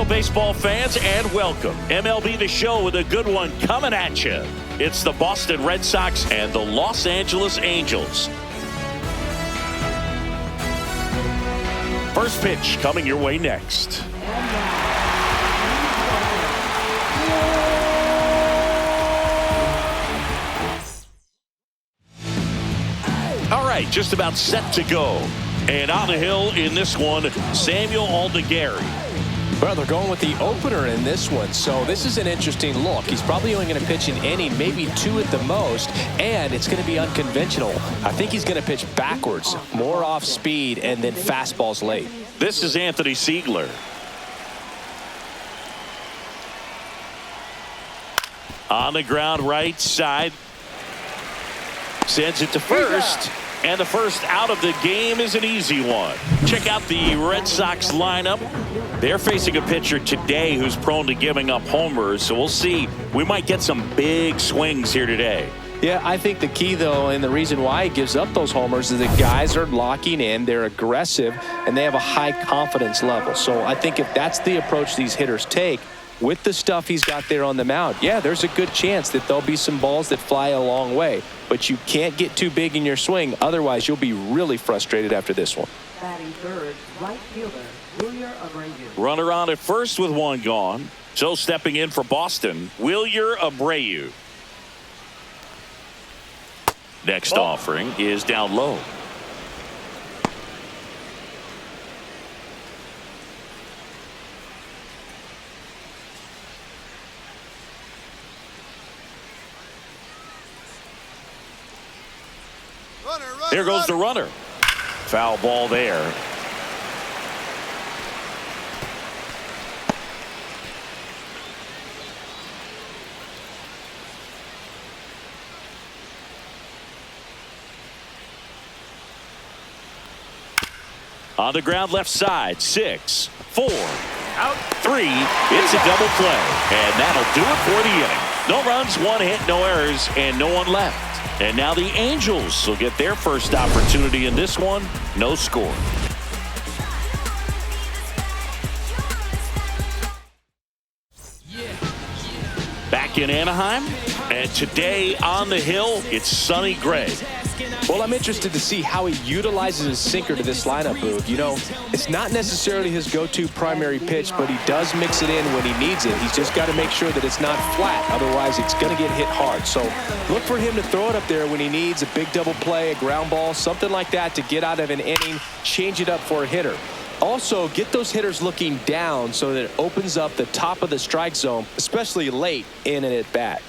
Hello, baseball fans, and welcome. MLB The Show with a good one coming at you. It's the Boston Red Sox and the Los Angeles Angels. First pitch coming your way next. All right, just about set to go. And on the hill in this one, Samuel Aldegari. Well, they're going with the opener in this one, so this is an interesting look. He's probably only going to pitch an inning, maybe two at the most, and it's going to be unconventional. I think he's going to pitch backwards, more off speed, and then fastballs late. This is Anthony Siegler. On the ground, right side. Sends it to first. And the first out of the game is an easy one. Check out the Red Sox lineup. They're facing a pitcher today who's prone to giving up homers. So we'll see. We might get some big swings here today. Yeah, I think the key, though, and the reason why he gives up those homers is that guys are locking in, they're aggressive, and they have a high confidence level. So I think if that's the approach these hitters take, with the stuff he's got there on the mound, yeah, there's a good chance that there'll be some balls that fly a long way. But you can't get too big in your swing. Otherwise, you'll be really frustrated after this one. Batting third, right fielder, Wilyer Abreu. Runner on at first with one gone. So stepping in for Boston, Wilyer Abreu. Next offering is down low. There goes the runner. Foul ball there. On the ground left side. 6, 4, out 3. It's a double play. And that'll do it for the inning. No runs, one hit, no errors, and no one left. And now the Angels will get their first opportunity in this one. No score. Back in Anaheim, and today on the hill, it's Sonny Gray. Well, I'm interested to see how he utilizes his sinker to this lineup, Boog. You know, it's not necessarily his go-to primary pitch, but he does mix it in when he needs it. He's just got to make sure that it's not flat. Otherwise, it's going to get hit hard. So look for him to throw it up there when he needs a big double play, a ground ball, something like that to get out of an inning, change it up for a hitter. Also, get those hitters looking down so that it opens up the top of the strike zone, especially late in an at-bat.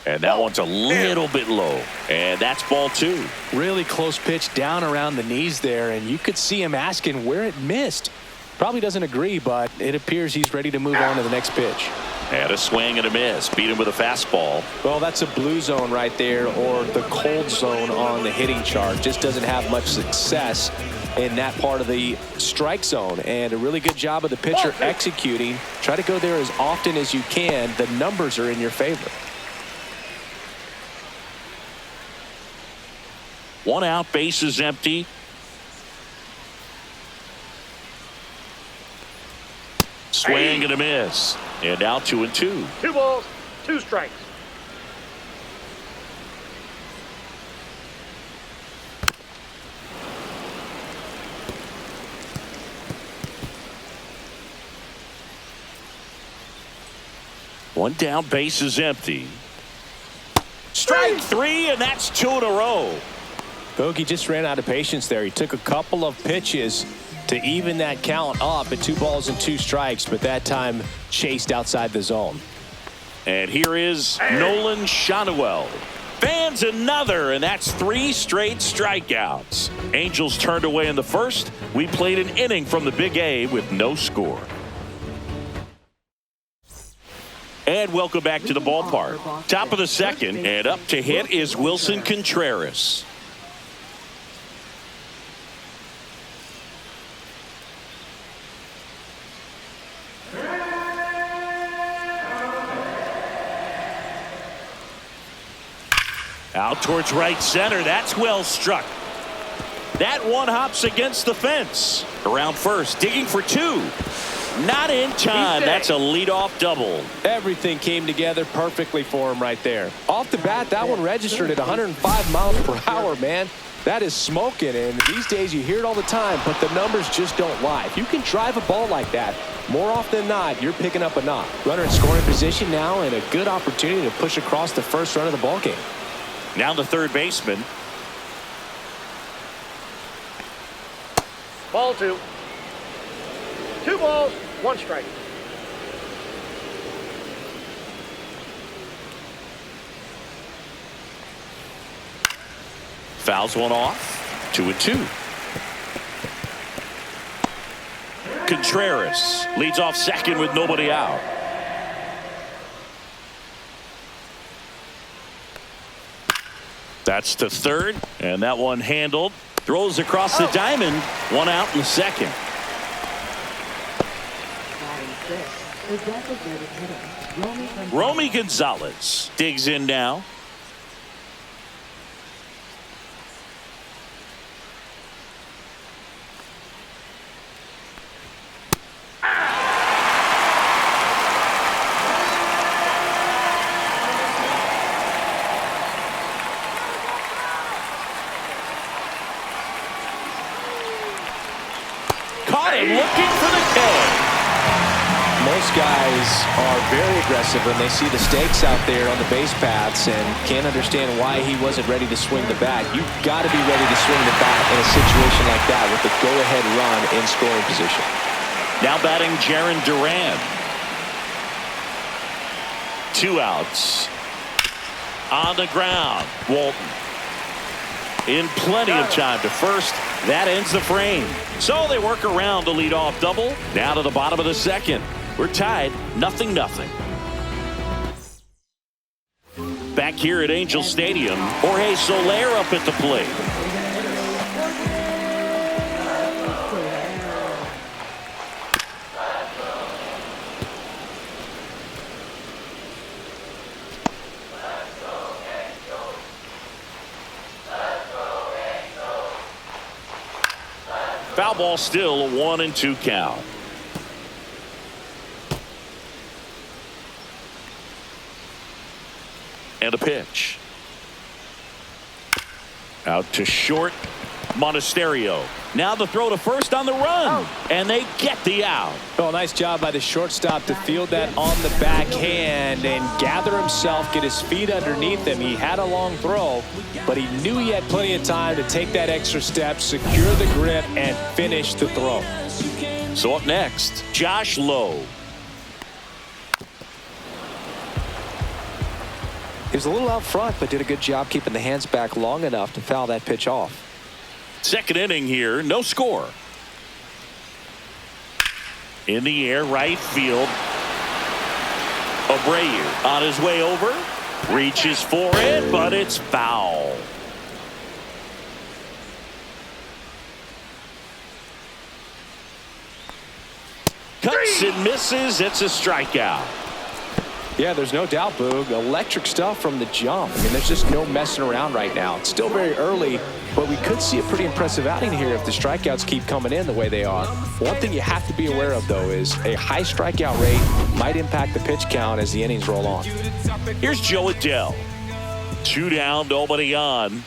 And that one's a little bit low. And that's ball 2. Really close pitch down around the knees there, and you could see him asking where it missed. Probably doesn't agree, but it appears he's ready to move on to the next pitch. And a swing and a miss. Beat him with a fastball. Well, that's a blue zone right there, or the cold zone on the hitting chart. Just doesn't have much success in that part of the strike zone. And a really good job of the pitcher executing. Try to go there as often as you can. The numbers are in your favor. 1 out, bases empty. Swing and a miss. And now 2-2. 2 balls, 2 strikes. One down, bases empty. Strike 3, and that's 2 in a row. Bogey just ran out of patience there. He took a couple of pitches to even that count up at 2 balls and 2 strikes, but that time chased outside the zone. And here is Nolan Schanuel. Fans another, and that's 3 straight strikeouts. Angels turned away in the first. We played an inning from the Big A with no score. And welcome back to the ballpark. Top of the second, and up to hit is Wilson Contreras. Out towards right center. That's well struck. That one hops against the fence. Around first, digging for two. Not in time. That's a leadoff double. Everything came together perfectly for him right there. Off the bat, that one registered at 105 miles per hour, man. That is smoking, and these days you hear it all the time, but the numbers just don't lie. If you can drive a ball like that, more often than not, you're picking up a knock. Runner in scoring position now, and a good opportunity to push across the first run of the ball game. Now the third baseman. Ball two. 2 balls, 1 strike. Fouls one off. 2-2. Contreras leads off second with nobody out. That's to third, and that one handled. Throws across the diamond. 1 out in the second. The designated hitter, Romy Gonzalez digs in now. Caught him looking for the K. Most guys are very aggressive when they see the stakes out there on the base paths and can't understand why he wasn't ready to swing the bat. You've got to be ready to swing the bat in a situation like that with the go-ahead run in scoring position. Now batting Jaron Duran. 2 outs. On the ground, Walton. In plenty of time to first. That ends the frame. So they work around the leadoff double. Now to the bottom of the second. We're tied 0-0. Back here at Angel Stadium, Jorge Soler up at the plate. Foul ball, still a 1-2 count. And a pitch. Out to short. Monasterio. Now the throw to first on the run. And they get the out. Well, nice job by the shortstop to field that on the backhand and gather himself, get his feet underneath him. He had a long throw, but he knew he had plenty of time to take that extra step, secure the grip, and finish the throw. So up next, Josh Lowe. He was a little out front, but did a good job keeping the hands back long enough to foul that pitch off. Second inning here, no score. In the air, right field. Abreu on his way over. Reaches for it, but it's foul. Cuts and misses. It's a strikeout. Yeah, there's no doubt, Boog. Electric stuff from the jump. I mean, there's just no messing around right now. It's still very early, but we could see a pretty impressive outing here if the strikeouts keep coming in the way they are. One thing you have to be aware of, though, is a high strikeout rate might impact the pitch count as the innings roll on. Here's Joe Adele. 2 down, nobody on.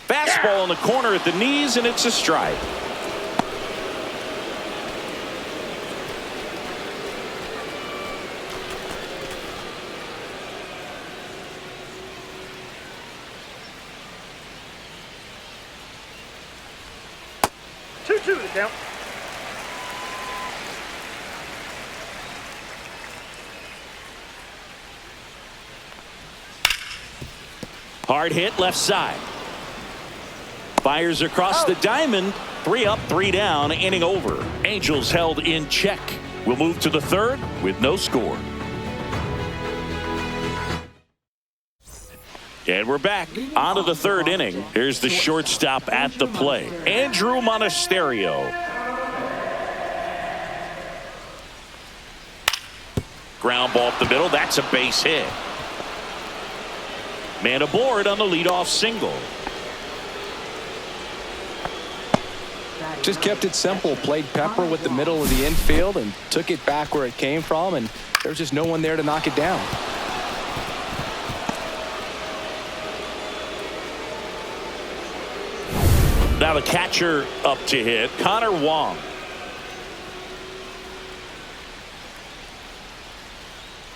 Fastball in the corner at the knees, and it's a strike. Two to count. Hard hit left side. Fires across the diamond. 3 up, 3 down, inning over. Angels held in check. We'll move to the third with no score. And we're back on to the third inning. Here's the shortstop at the plate, Andrew Monasterio. Ground ball up the middle. That's a base hit. Man aboard on the leadoff single. Just kept it simple. Played pepper with the middle of the infield and took it back where it came from, and there's just no one there to knock it down. Now the catcher up to hit, Connor Wong.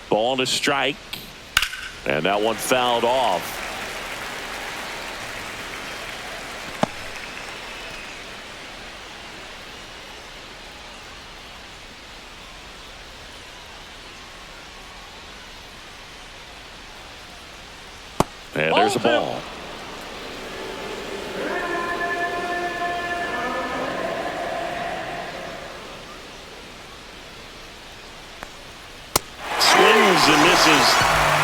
Ball to strike, and that one fouled off. And there's a ball. And misses,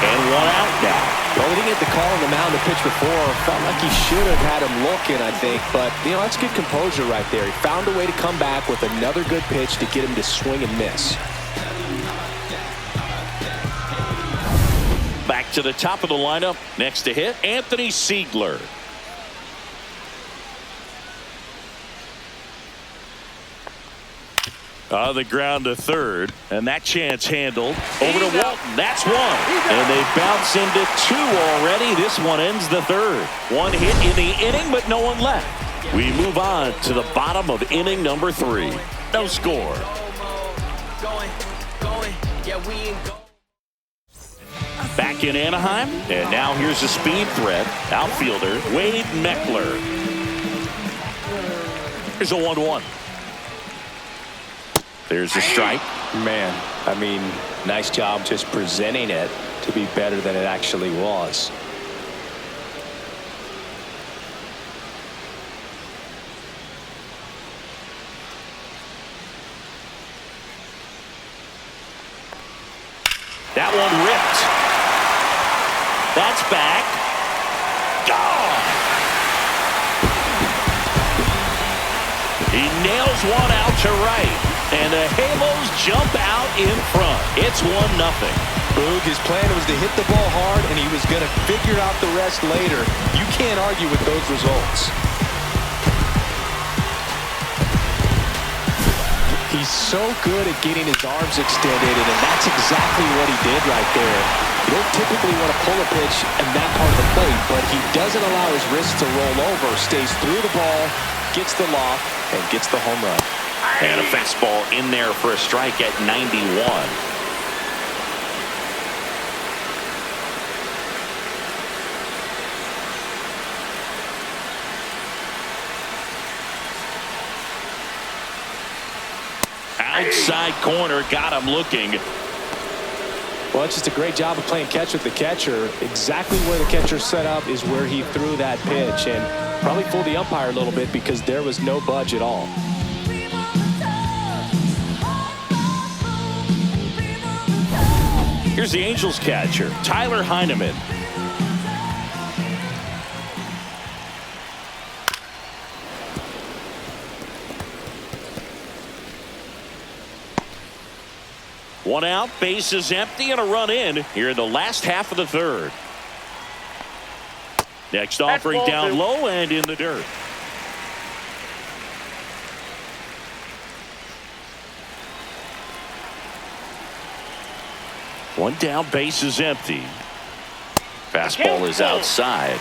and one out now. Well, he didn't get the call on the mound to pitch before. Felt like he should have had him looking, I think. But, you know, that's good composure right there. He found a way to come back with another good pitch to get him to swing and miss. Back to the top of the lineup. Next to hit, Anthony Siegler. On the ground to third, and that chance handled. Over to Walton. That's one. And they bounce into two already. This one ends the third. One hit in the inning, but no one left. We move on to the bottom of inning number 3. No score. Back in Anaheim, and now here's a speed threat. Outfielder Wade Meckler. Here's a 1-1. There's a strike. Man, I mean, nice job just presenting it to be better than it actually was. That one ripped. That's back. Gone. He nails one out to right. And the Halos jump out in front. It's 1-0. Boog, his plan was to hit the ball hard, and he was going to figure out the rest later. You can't argue with those results. He's so good at getting his arms extended, and that's exactly what he did right there. You don't typically want to pull a pitch in that part of the plate, but he doesn't allow his wrist to roll over, stays through the ball, gets the loft, and gets the home run. And a fastball in there for a strike at 91. Outside corner, got him looking. Well, it's just a great job of playing catch with the catcher. Exactly where the catcher set up is where he threw that pitch, and probably fooled the umpire a little bit because there was no budge at all. Here's the Angels catcher, Tyler Heineman. One out, base is empty, and a run in here in the last half of the third. Next offering down low and in the dirt. One down, base is empty. Fastball is outside.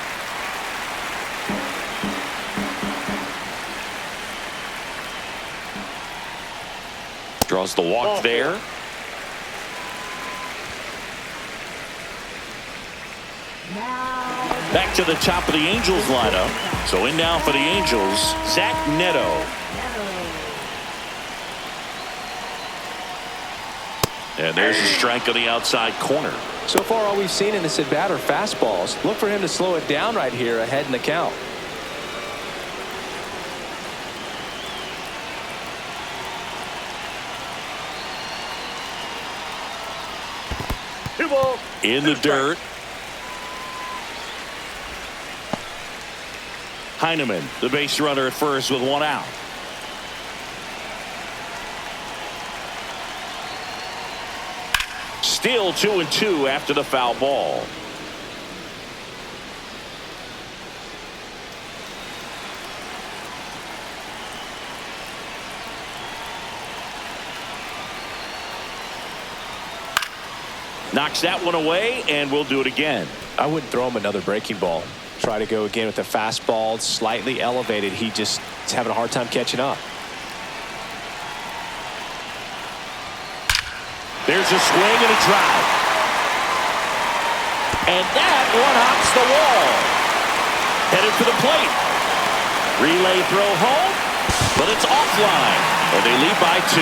Draws the walk there. Back to the top of the Angels lineup. So in now for the Angels, Zach Neto. And there's a strike on the outside corner. So far, all we've seen in this at-bat are fastballs. Look for him to slow it down right here ahead in the count. Two balls. In the dirt. Heineman, the base runner at first with one out. Still 2-2 after the foul ball. Knocks that one away, and we'll do it again. I wouldn't throw him another breaking ball. Try to go again with the fastball, slightly elevated. He just is having a hard time catching up. There's a swing and a drive. And that one hops the wall. Headed for the plate. Relay throw home, but it's offline. And they lead by 2.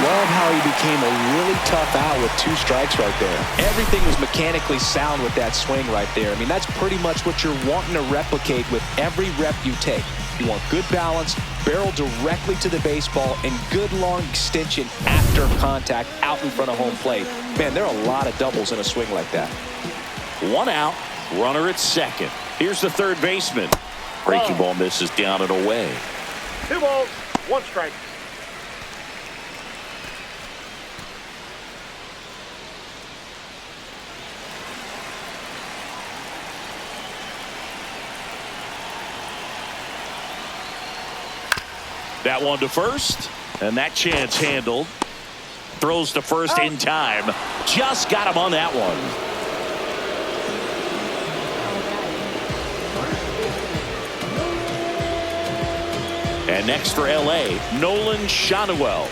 Love how he became a really tough out with 2 strikes right there. Everything was mechanically sound with that swing right there. I mean, that's pretty much what you're wanting to replicate with every rep you take. You want good balance, barrel directly to the baseball, and good long extension after contact out in front of home plate. Man, there are a lot of doubles in a swing like that. 1 out, runner at second. Here's the third baseman. Breaking ball misses down and away. 2 balls, 1 strike. That one to first, and that chance handled. Throws to first in time. Just got him on that one. And next for L.A., Nolan Schanuel.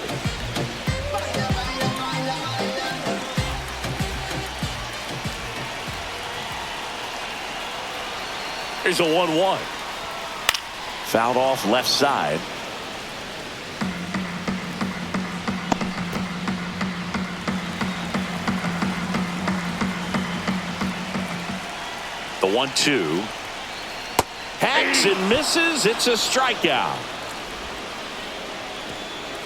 Here's a 1-1. Fouled off left side. The 1-2. Hacks and misses. It's a strikeout.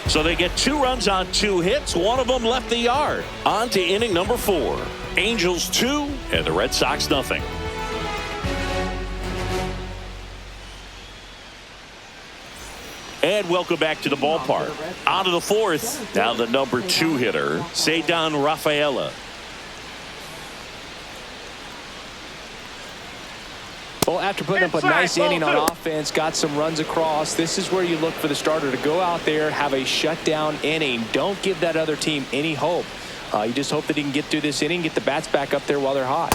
So they get 2 runs on 2 hits. One of them left the yard. On to inning number 4. Angels 2 and the Red Sox nothing. And welcome back to the ballpark. On to the 4th. Now the number 2 hitter, Ceddanne Rafaela. Well, after putting up a nice inning on offense, got some runs across, this is where you look for the starter to go out there, have a shutdown inning. Don't give that other team any hope. You just hope that he can get through this inning, get the bats back up there while they're hot.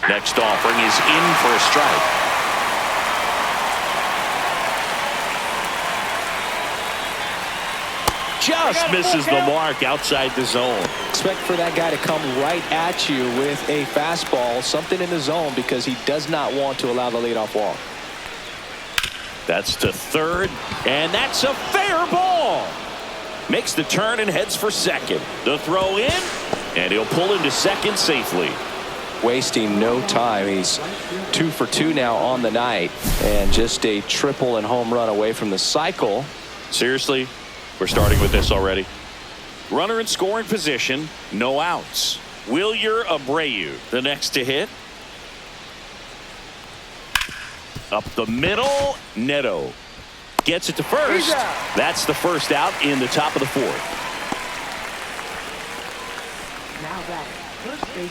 Next offering is in for a strike. Just misses the mark outside the zone. Expect for that guy to come right at you with a fastball, something in the zone, because he does not want to allow the leadoff walk. That's to third, and that's a fair ball. Makes the turn and heads for second. The throw in, and he'll pull into second safely. Wasting no time. He's 2 for 2 now on the night, and just a triple and home run away from the cycle. Seriously? We're starting with this already. Runner in scoring position, no outs. Wilyer Abreu, the next to hit. Up the middle, Neto gets it to first. That's the first out in the top of the 4th.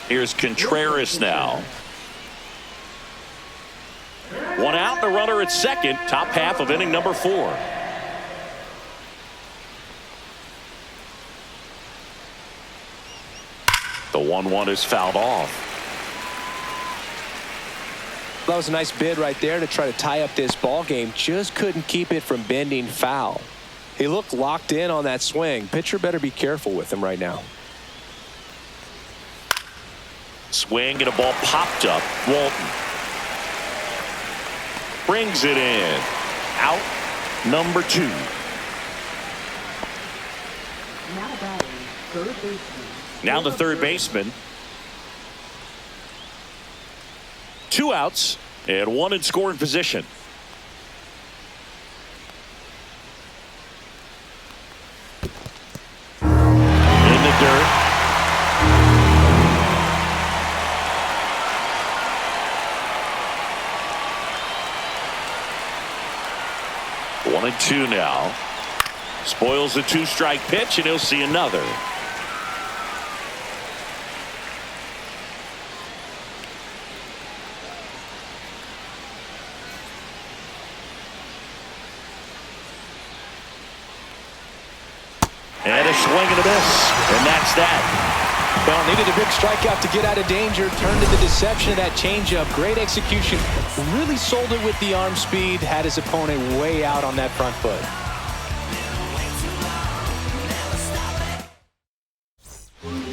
Here's Contreras now. 1 out, the runner at second, top half of inning number 4. The 1-1 is fouled off. That was a nice bid right there to try to tie up this ball game. Just couldn't keep it from bending foul. He looked locked in on that swing. Pitcher better be careful with him right now. Swing and a ball popped up. Walton brings it in. Out number 2. Now batting, third baseman. Now the third baseman. 2 outs and 1 in scoring position. In the dirt. One and 2 now. Spoils the 2-strike pitch, and he'll see another. And a swing and a miss. And that's that. Well, needed a big strikeout to get out of danger. Turned to the deception of that changeup. Great execution. Really sold it with the arm speed. Had his opponent way out on that front foot.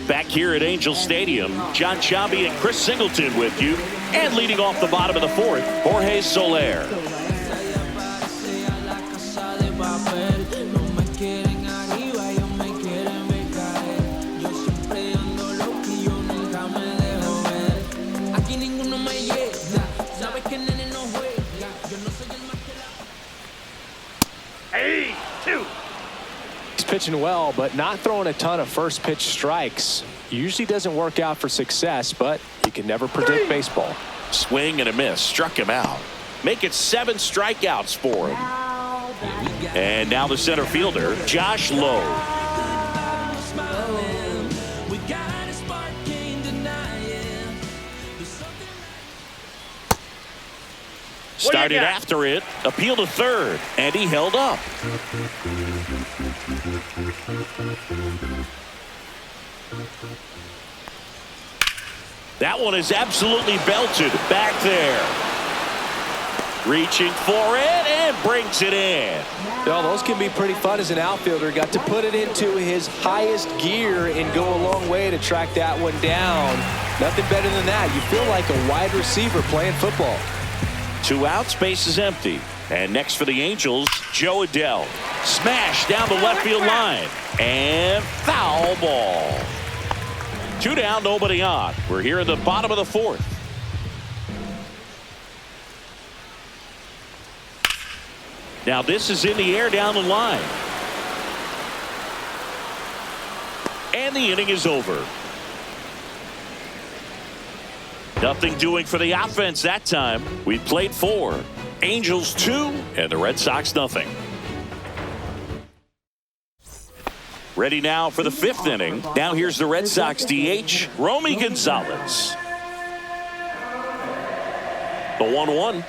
Back here at Angel Stadium, John Chambi and Chris Singleton with you. And leading off the bottom of the fourth, Jorge Soler. He's pitching well, but not throwing a ton of first pitch strikes. Usually doesn't work out for success, but you can never predict baseball. Swing and a miss. Struck him out. Make it 7 strikeouts for him. And now the center fielder, Josh Lowe. Started after it, appeal to third, and he held up. That one is absolutely belted back there. Reaching for it and brings it in. Well, those can be pretty fun as an outfielder. Got to put it into his highest gear and go a long way to track that one down. Nothing better than that. You feel like a wide receiver playing football. 2 outs, base is empty. And next for the Angels, Joe Adell. Smash down the left field line. And foul ball. 2 down, nobody on. We're here in the bottom of the fourth. Now this is in the air down the line. And the inning is over. Nothing doing for the offense that time. We played 4. Angels 2 and the Red Sox nothing. Ready now for the 5th inning. Now here's the Red Sox DH, Romy Gonzalez. The 1-1.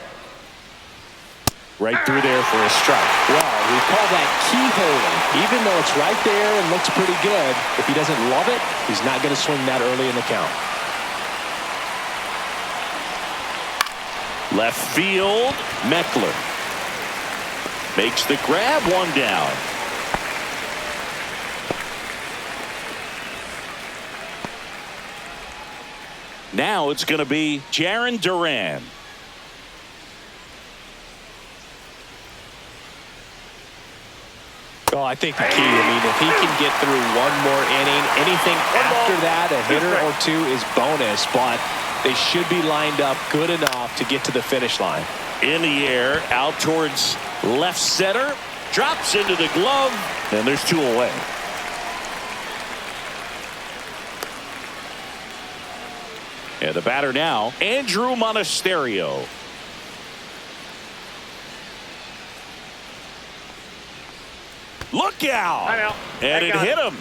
Right through there for a strike. Well, we call that keyhole. Even though it's right there and looks pretty good, if he doesn't love it, he's not going to swing that early in the count. Left field, Meckler. Makes the grab, 1 down. Now it's going to be Jarren Duran. Oh, I think the key, if he can get through one more inning, anything after that, a hitter or 2 is bonus, but they should be lined up good enough to get to the finish line. In the air, out towards left center, drops into the glove, and there's 2 away. And the batter now, Andrew Monasterio. Look out! And it hit him.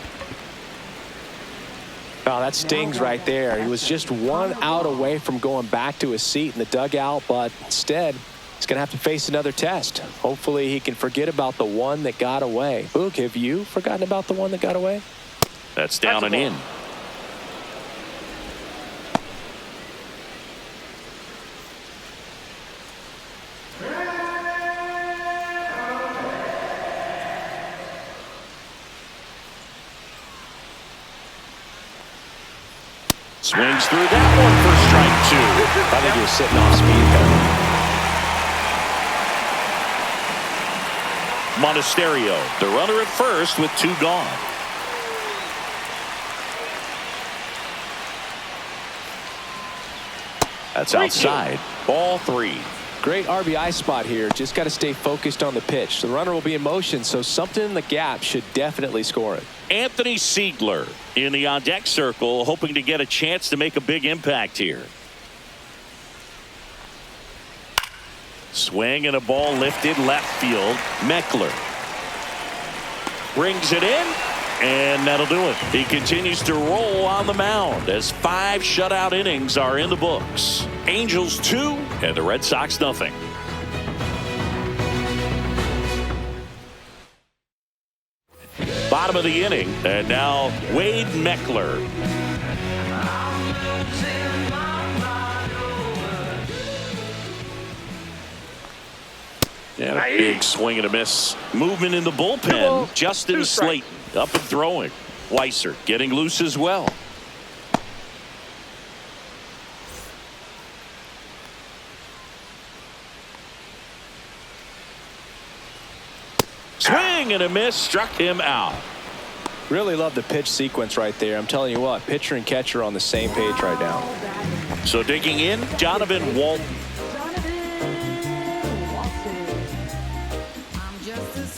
Oh, that stings right there. He was just 1 out away from going back to his seat in the dugout, but instead, he's going to have to face another test. Hopefully, he can forget about the one that got away. Boog, have you forgotten about the one that got away? That's down and in. Swings through that one for strike 2. I think he was sitting off speed there. Monasterio, the runner at first with 2 gone. That's outside. Ball 3. Great RBI spot here. Just got to stay focused on the pitch. The runner will be in motion, so something in the gap should definitely score it. Anthony Siegler in the on-deck circle, hoping to get a chance to make a big impact here. Swing and a ball lifted left field. Meckler brings it in, and that'll do it. He continues to roll on the mound as 5 shutout innings are in the books. Angels 2 and the Red Sox nothing. Bottom of the inning, and now Wade Meckler. And a big swing and a miss. Movement in the bullpen. Justin Slayton up and throwing. Weiser getting loose as well. Swing and a miss, struck him out. Really love the pitch sequence right there. I'm telling you what, pitcher and catcher are on the same page right now. So digging in, Donovan Walton.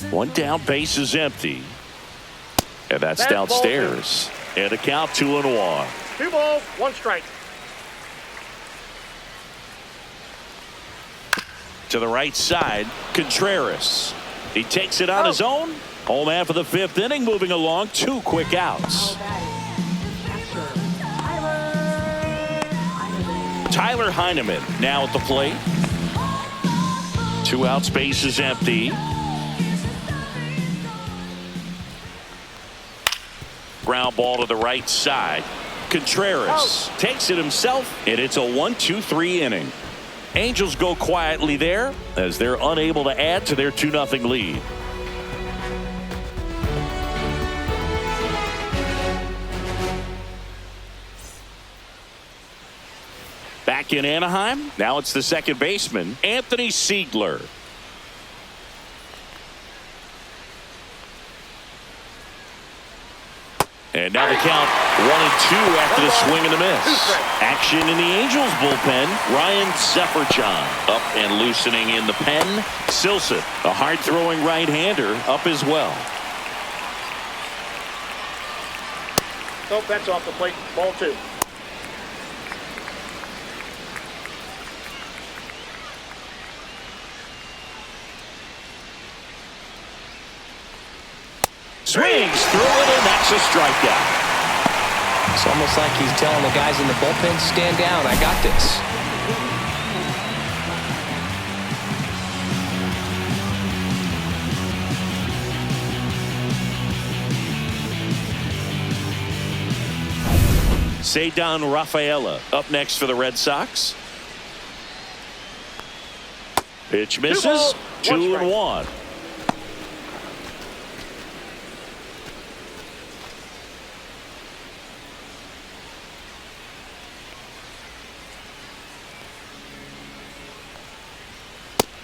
One down, base is empty. And that's downstairs. And a count 2-1. 2 balls, 1 strike. To the right side, Contreras. He takes it on his own. Home man for the 5th inning, moving along. 2 quick outs. Tyler Heineman now at the plate. 2 outs, base is empty. Ground ball to the right side. Contreras takes it himself, and it's a 1-2-3 inning. Angels go quietly there as they're unable to add to their 2-0 lead. Back in Anaheim, now it's the second baseman, Anthony Siegler. And now the count 1-2 after the swing and the miss. Action in the Angels bullpen. Ryan Sefferchon up and loosening in the pen. Silson, a hard-throwing right-hander, up as well. Nope, that's off the plate. Ball 2. Swings through it, and that's a strikeout. It's almost like he's telling the guys in the bullpen, stand down, I got this. Cedar Rafaela up next for the Red Sox. Pitch misses. 2-1.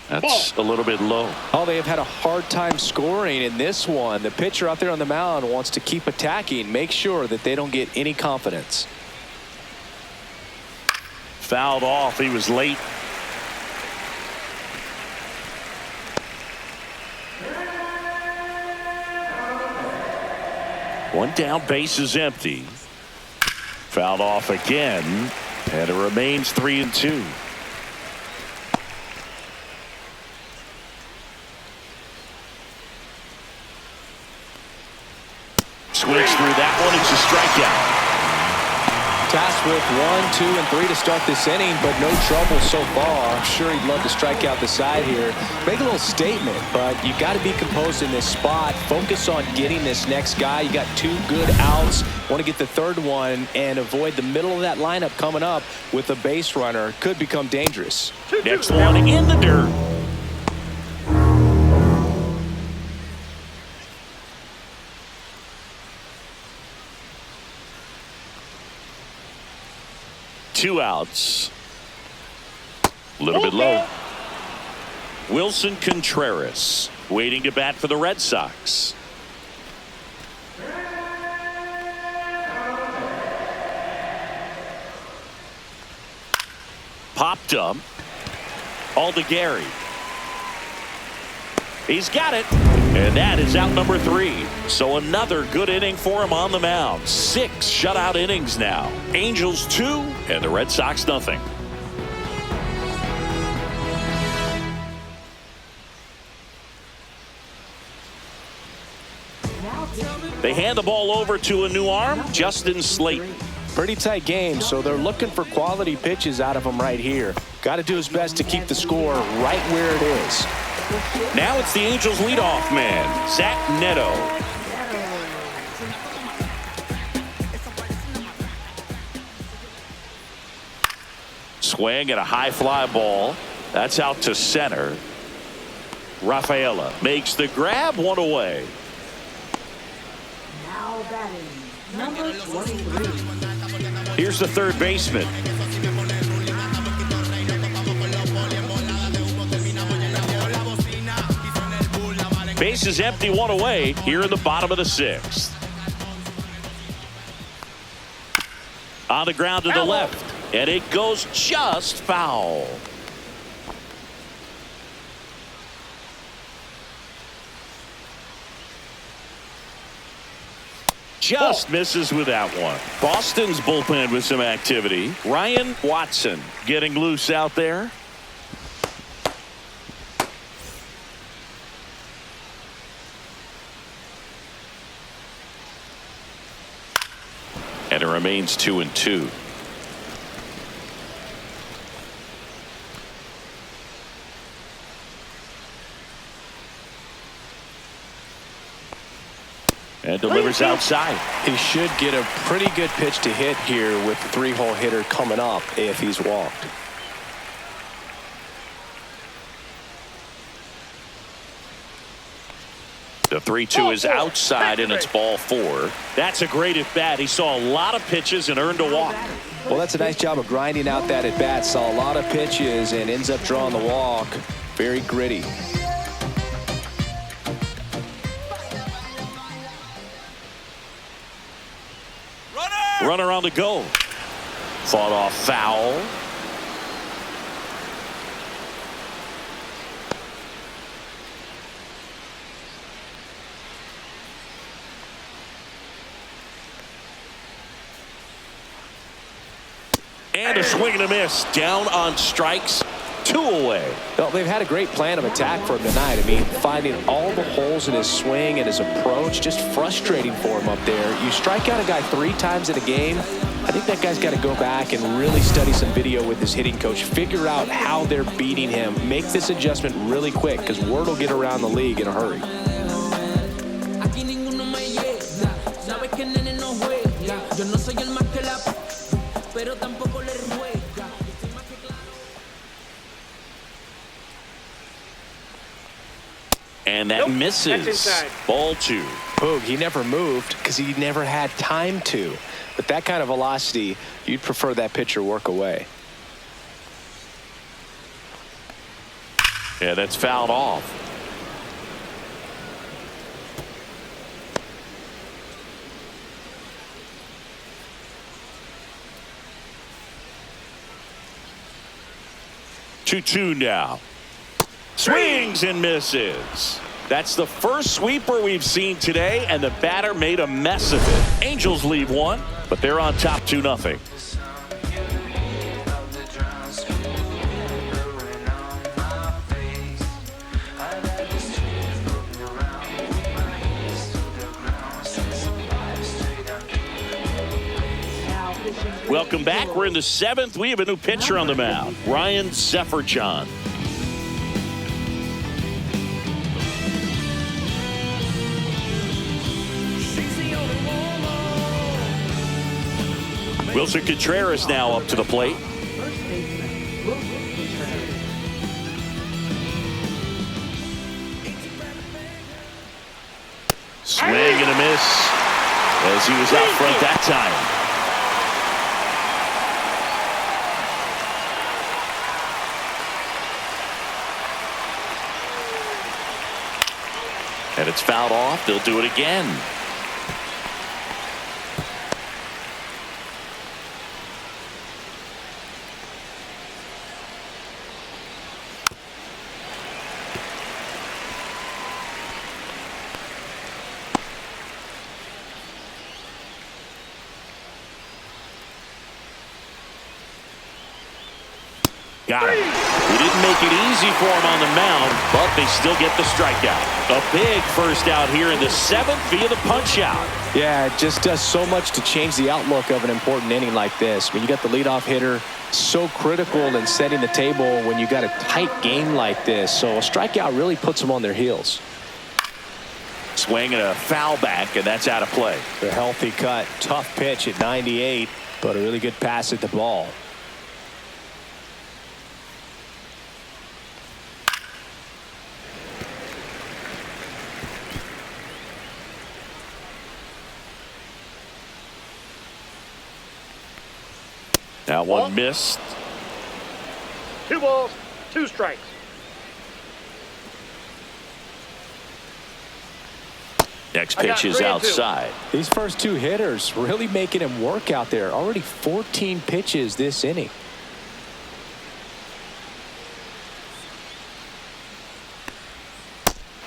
That's a little bit low. Oh, they have had a hard time scoring in this one. The pitcher out there on the mound wants to keep attacking, make sure that they don't get any confidence. Fouled off. He was late. One down, base is empty. Fouled off again, and it remains 3-2. Swings through that one. It's a strikeout. Tasked with 1, 2, and 3 to start this inning, but no trouble so far. I'm sure he'd love to strike out the side here. Make a little statement, but you got to be composed in this spot. Focus on getting this next guy. You got 2 good outs. Want to get the 3rd one and avoid the middle of that lineup coming up with a base runner. Could become dangerous. Next one in the dirt. Two outs. A little bit low. Wilson Contreras waiting to bat for the Red Sox. Popped up. Aldegari. He's got it. And that is out number 3. So another good inning for him on the mound. 6 shutout innings now. Angels 2 and the Red Sox nothing. They hand the ball over to a new arm, Justin Slayton. Pretty tight game, so they're looking for quality pitches out of him right here. Got to do his best to keep the score right where it is. Now it's the Angels leadoff man, Zach Neto. Swing and a high fly ball. That's out to center. Rafaela makes the grab, one away. Now batting, number 23. Here's the third baseman. Base is empty, one away here in the bottom of the sixth. On the ground to the left, and it goes just foul. Just misses with that one. Boston's bullpen with some activity. Ryan Watson getting loose out there. And it remains 2-2. And delivers outside. He should get a pretty good pitch to hit here with the three-hole hitter coming up if he's walked. The 3-2 is outside, and it's ball four. That's a great at bat. He saw a lot of pitches and earned a walk. Well, that's a nice job of grinding out that at bat. Saw a lot of pitches and ends up drawing the walk. Very gritty. Runner on the go. Fought off foul. And a swing and a miss. Down on strikes. 2 away. Well, they've had a great plan of attack for him tonight. I mean, finding all the holes in his swing and his approach, just frustrating for him up there. You strike out a guy 3 times in a game, I think that guy's got to go back and really study some video with his hitting coach, figure out how they're beating him, make this adjustment really quick, because word will get around the league in a hurry. And that misses. Ball 2. Boog, he never moved because he never had time to. But that kind of velocity, you'd prefer that pitcher work away. Yeah, that's fouled off. Two now. Swings and misses. That's the first sweeper we've seen today, and the batter made a mess of it. Angels leave one, but they're on top 2-0. Welcome back. We're in the 7th. We have a new pitcher on the mound, Ryan Zefferjon. Wilson Contreras now up to the plate. First baseman, Wilson Contreras. Swing and a miss as he was out front that time. And it's fouled off. They'll do it again. Got him. He didn't make it easy for him on the mound, but they still get the strikeout. A big first out here in the 7th via the punch out. Yeah, it just does so much to change the outlook of an important inning like this. When you got the leadoff hitter, so critical in setting the table when you got a tight game like this. So a strikeout really puts them on their heels. Swing and a foul back, and that's out of play. A healthy cut, tough pitch at 98, but a really good pass at the ball. That one missed. 2 balls, 2 strikes. Next pitch is outside. These first 2 hitters really making him work out there. Already 14 pitches this inning.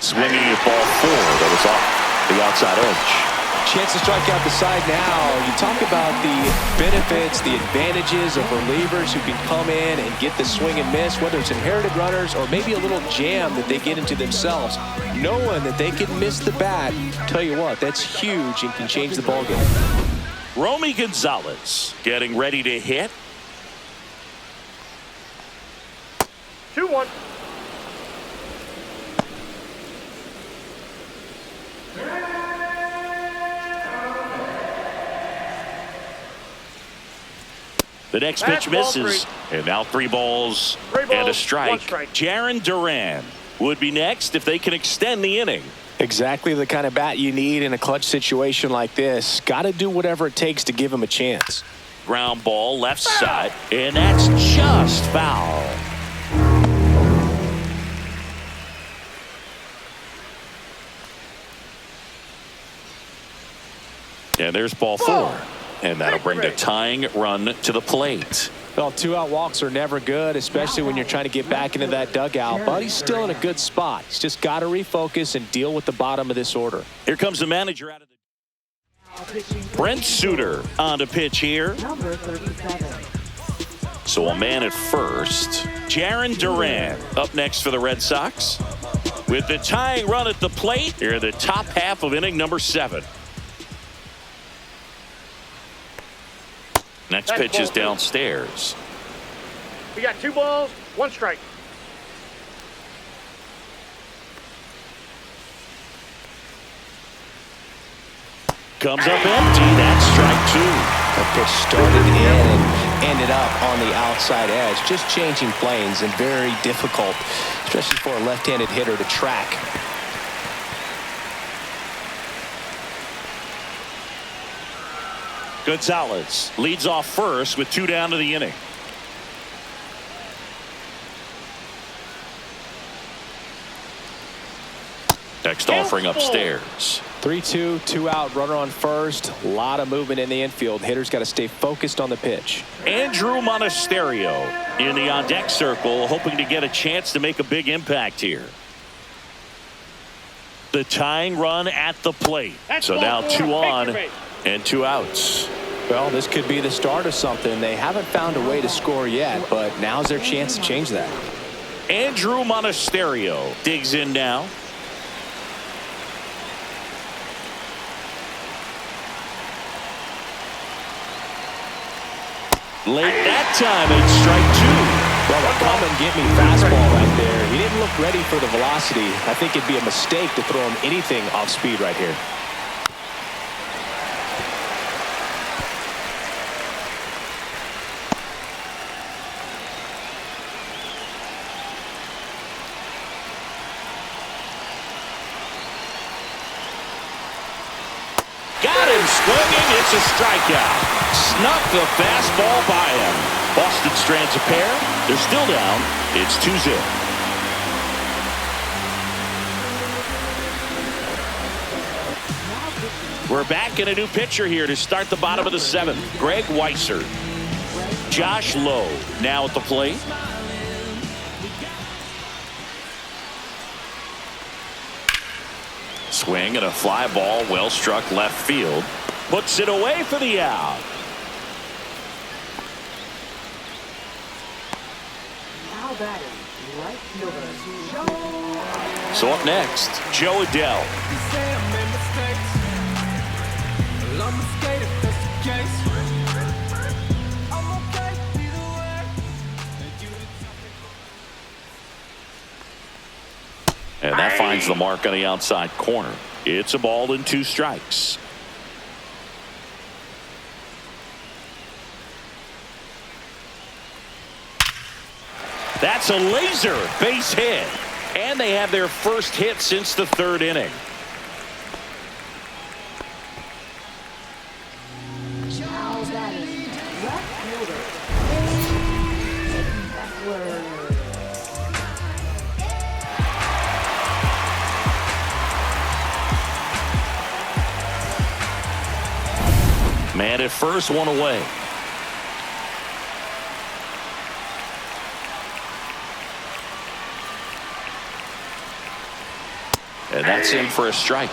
Swinging at ball 4. That was off the outside edge. Chance to strike out the side now. You talk about the benefits, the advantages of relievers who can come in and get the swing and miss, whether it's inherited runners or maybe a little jam that they get into themselves. Knowing that they can miss the bat, tell you what, that's huge and can change the ballgame. Romy Gonzalez getting ready to hit. 2-1. The next pitch misses. And now 3 balls and a strike. 1 strike. Jarren Duran would be next if they can extend the inning. Exactly the kind of bat you need in a clutch situation like this. Got to do whatever it takes to give him a chance. Ground ball left side. And that's just foul. And there's ball 4. And that'll bring the tying run to the plate. Well, 2-out walks are never good, especially when you're trying to get back into that dugout. But he's still in a good spot. He's just got to refocus and deal with the bottom of this order. Here comes the manager out of the... Brent Suter on to pitch here. Number 37. So a man at first. Jarren Duran up next for the Red Sox. With the tying run at the plate, here in the top half of inning number 7. Next pitch is downstairs. We got 2 balls, 1 strike. Comes up empty. That's strike 2. The pitch started in and ended up on the outside edge. Just changing planes and very difficult, especially for a left-handed hitter to track. Gonzalez leads off first with 2 down to the inning. Next offering upstairs. 3-2, 2-out, runner on first. A lot of movement in the infield. Hitters got to stay focused on the pitch. Andrew Monasterio in the on-deck circle, hoping to get a chance to make a big impact here. The tying run at the plate. So now 2 on and 2 outs. Well, this could be the start of something. They haven't found a way to score yet, but now's their chance to change that. Andrew Monasterio digs in now. Late that time, it's strike 2. Well, a come and get me fastball right there. He didn't look ready for the velocity. I think it'd be a mistake to throw him anything off speed right here. Swinging, it's a strikeout. Snuck the fastball by him. Boston strands a pair. They're still down. It's 2-0. We're back in a new pitcher here to start the bottom of the 7th. Greg Weisser. Josh Lowe now at the plate. Swing and a fly ball, well struck left field. Puts it away for the out. Now batting, right fielder, Joe. So up next, Joe Adell. And that finds the mark on the outside corner. It's a ball and 2 strikes. That's a laser base hit. And they have their first hit since the 3rd inning. Now batting, left fielder, And at first, one away. And that's in for a strike.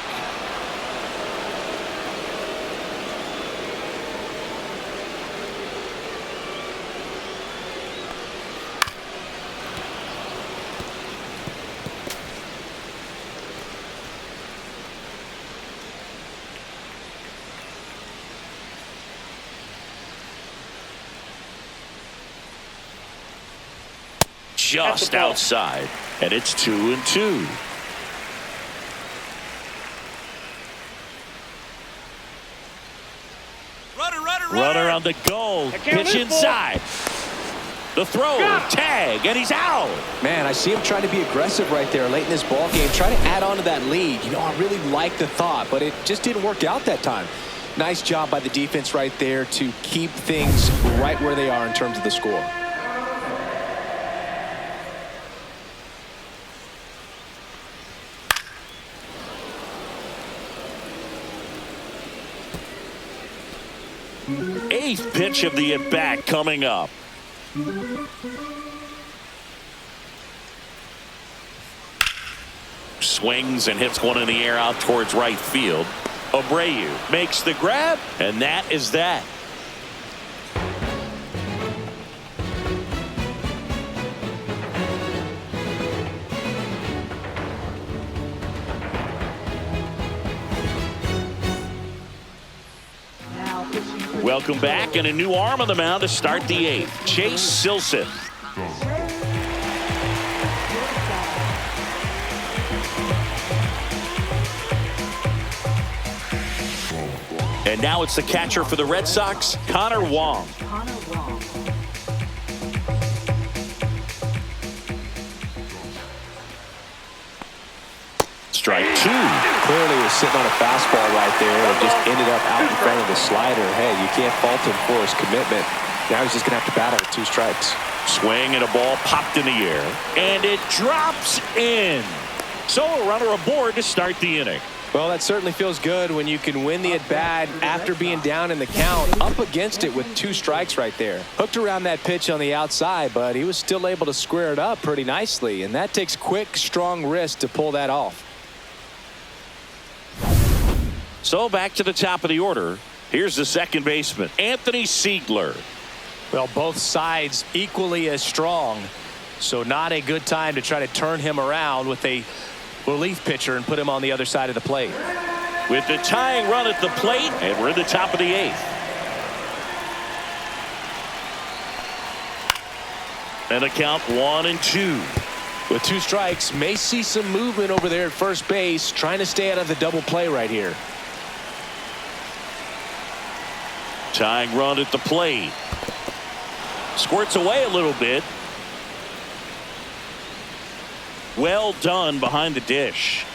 Just outside, and it's 2-2. Runner on the goal. Pitch inside. The throw, tag, and he's out. Man, I see him trying to be aggressive right there late in this ball game, trying to add on to that lead. You know, I really like the thought, but it just didn't work out that time. Nice job by the defense right there to keep things right where they are in terms of the score. Eighth pitch of the at-bat coming up. Swings and hits one in the air out towards right field. Abreu makes the grab, and that is that. Welcome back, and a new arm on the mound to start the eighth. Chase Silseth. And now it's the catcher for the Red Sox, Connor Wong. Strike two. Clearly was sitting on a fastball right there and just ended up out in front of the slider. Hey, you can't fault him for his commitment. Now he's just going to have to battle with 2 strikes. Swing and a ball popped in the air, and it drops in. So a runner aboard to start the inning. Well, that certainly feels good when you can win the at-bat after being down in the count, up against it with 2 strikes right there. Hooked around that pitch on the outside, but he was still able to square it up pretty nicely, and that takes quick, strong wrist to pull that off. So back to the top of the order. Here's the second baseman, Anthony Siegler. Well, both sides equally as strong, so not a good time to try to turn him around with a relief pitcher and put him on the other side of the plate. With the tying run at the plate, and we're in the top of the 8th. And a count 1-2. With 2 strikes, may see some movement over there at first base, trying to stay out of the double play right here. Tying run at the plate. Squirts away a little bit. Well done behind the dish.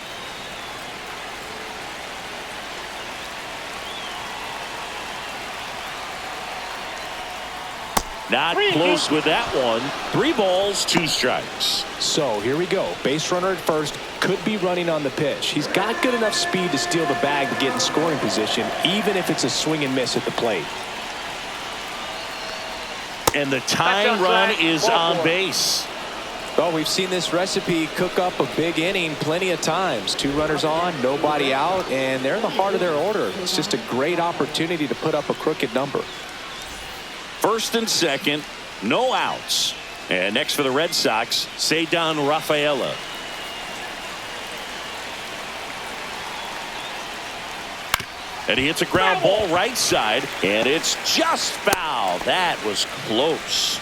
Not close with that one. 3 balls, 2 strikes. So here we go. Base runner at first, could be running on the pitch. He's got good enough speed to steal the bag to get in scoring position, even if it's a swing and miss at the plate. And the tying run is on base. Well, we've seen this recipe cook up a big inning plenty of times. 2 runners on, nobody out, and they're in the heart of their order. It's just a great opportunity to put up a crooked number. First and second, no outs. And next for the Red Sox, Ceddanne Rafaela. And he hits a ground ball right side, and it's just foul. That was close.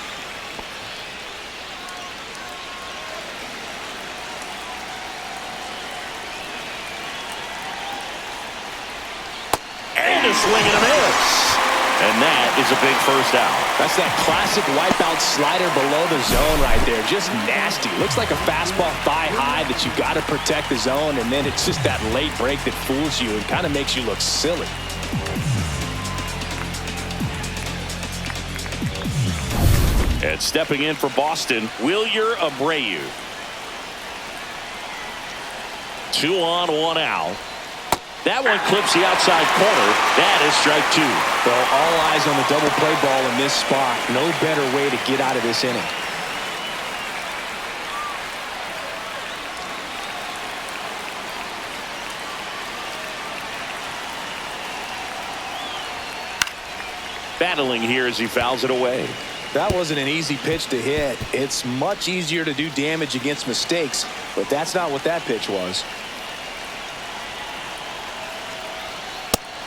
And a swing and a miss. And that is a big first out. That's that classic wipeout slider below the zone right there. Just nasty. Looks like a fastball thigh high that you got to protect the zone, and then it's just that late break that fools you and kind of makes you look silly. And stepping in for Boston, Wilyer Abreu. 2 on, 1 out. That one clips the outside corner. That is strike 2. Well, all eyes on the double play ball in this spot. No better way to get out of this inning. Battling here as he fouls it away. That wasn't an easy pitch to hit. It's much easier to do damage against mistakes, but that's not what that pitch was.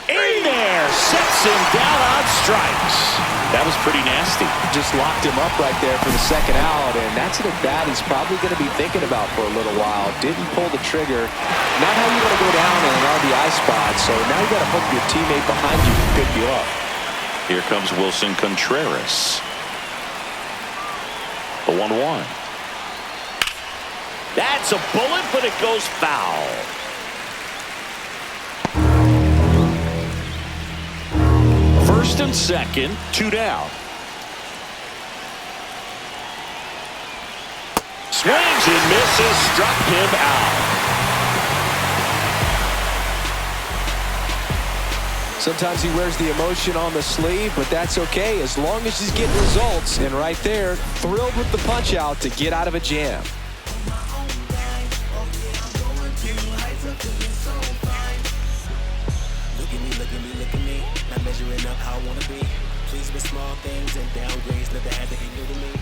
In there, sets him down on strikes. That was pretty nasty. Just locked him up right there for the second out, and that's an at-bat he's probably going to be thinking about for a little while. Didn't pull the trigger. Not how you want to go down in an RBI spot, so now you got to hope your teammate behind you can pick you up. Here comes Wilson Contreras. The 1-1. That's a bullet, but it goes foul. First and second, 2 down. Swings and misses, struck him out. Sometimes he wears the emotion on the sleeve, but that's okay as long as he's getting results. And right there, thrilled with the punch out to get out of a jam.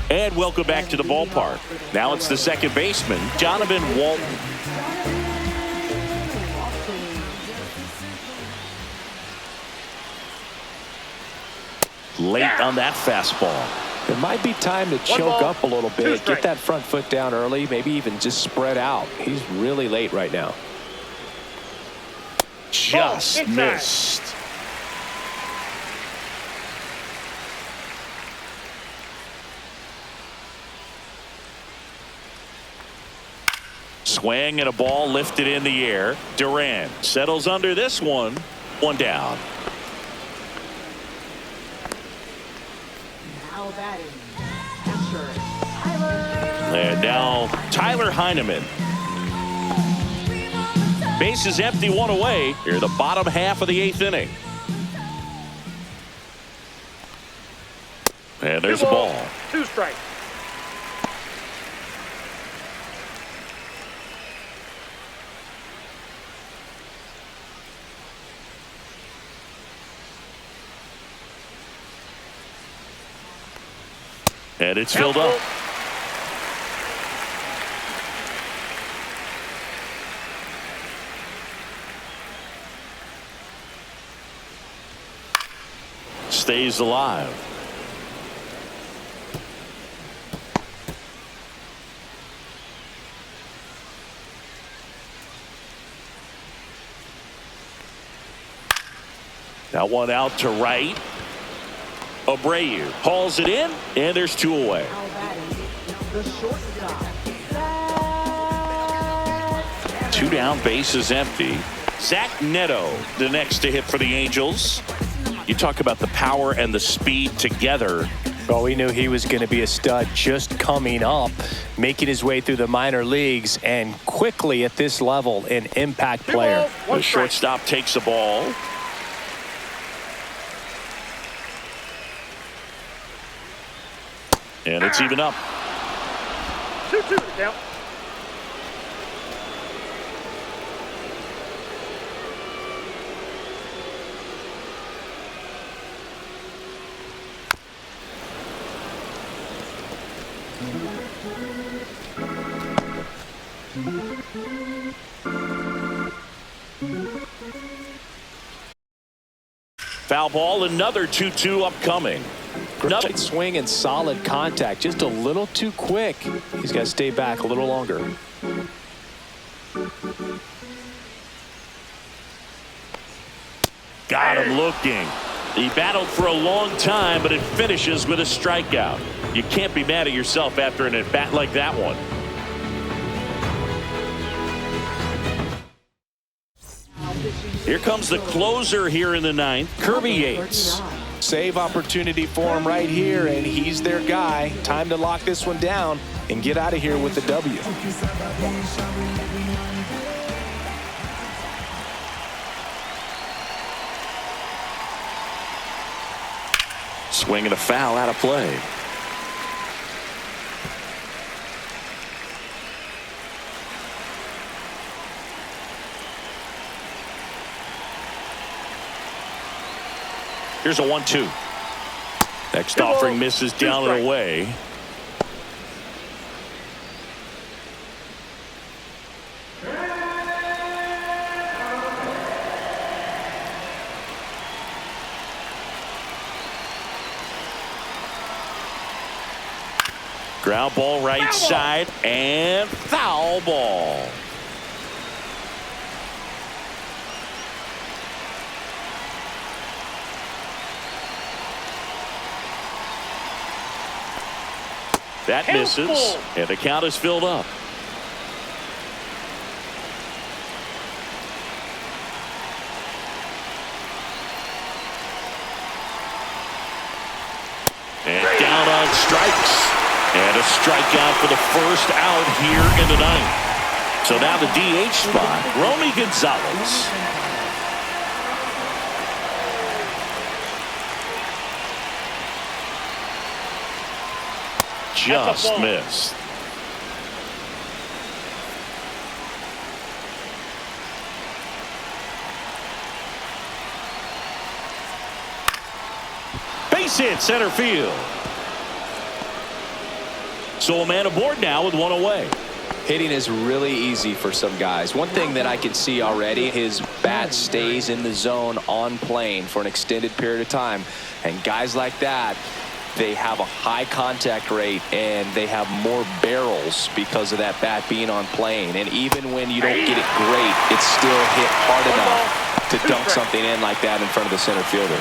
And welcome back to the ballpark. Now it's the second baseman, Jonathan Walton. Late on that fastball. It might be time to choke up a little bit, get that front foot down early, maybe even just spread out. He's really late right now. Just missed. Swing and a ball lifted in the air. Duran settles under this one. 1 down. And now Tyler Heineman. Base is empty, 1 away. Here the bottom half of the 8th inning. And there's a ball. 2 strikes. And it's filled up. Stays alive. Now 1 out to right. Abreu hauls it in, and there's 2 away. Two down, base is empty. Zach Neto, the next to hit for the Angels. You talk about the power and the speed together. Well, we knew he was going to be a stud just coming up, making his way through the minor leagues, and quickly at this level, an impact player. The shortstop takes the ball. And it's even up. 2-2 to count. Foul ball, another 2-2 upcoming. Great swing and solid contact. Just a little too quick. He's got to stay back a little longer. Got him looking. He battled for a long time, but it finishes with a strikeout. You can't be mad at yourself after an at-bat like that one. Here comes the closer here in the 9th, Kirby Yates. Save opportunity for him right here, and he's their guy. Time to lock this one down and get out of here with the W. Swing and a foul out of play. Here's a 1-2. Next offering misses down and away. Ground ball right side and foul ball. That misses, and the count is filled up. And down on strikes. And a strikeout for the first out here in the ninth. So now the DH spot, Romy Gonzalez. Just missed. Base hit center field. So a man aboard now with one away. Hitting is really easy for some guys. One thing that I can see already, his bat stays in the zone on plane for an extended period of time. And guys like that, they have a high contact rate and they have more barrels because of that bat being on plane. And even when you don't get it great, it's still hit hard enough to dunk something in like that in front of the center fielder.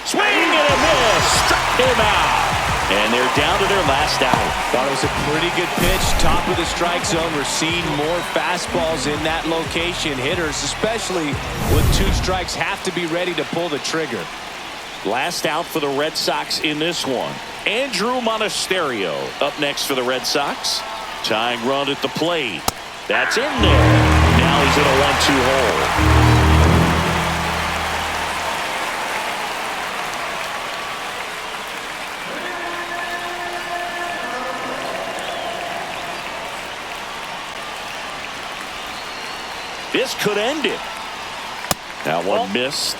Swing and a miss. Struck him out. And they're down to their last out. Thought it was a pretty good pitch. Top of the strike zone. We're seeing more fastballs in that location. Hitters, especially with 2 strikes, have to be ready to pull the trigger. Last out for the Red Sox in this one. Andrew Monasterio up next for the Red Sox. Tying run at the plate. That's in there. Now he's in a 1-2 hole. This could end it. That one missed.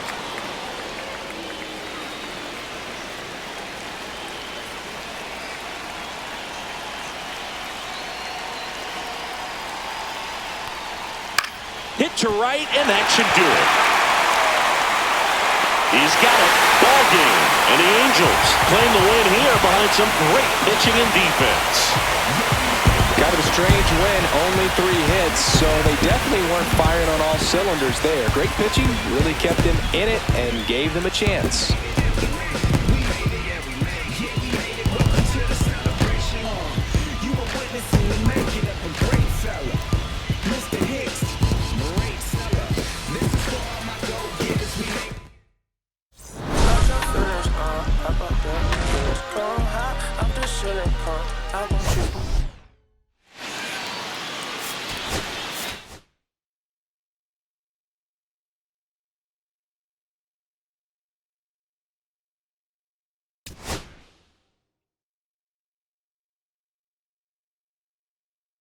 Hit to right, and that should do it. He's got it. Ball game. And the Angels claim the win here behind some great pitching and defense. Kind of a strange win, only 3 hits, so they definitely weren't firing on all cylinders there. Great pitching, really kept them in it and gave them a chance.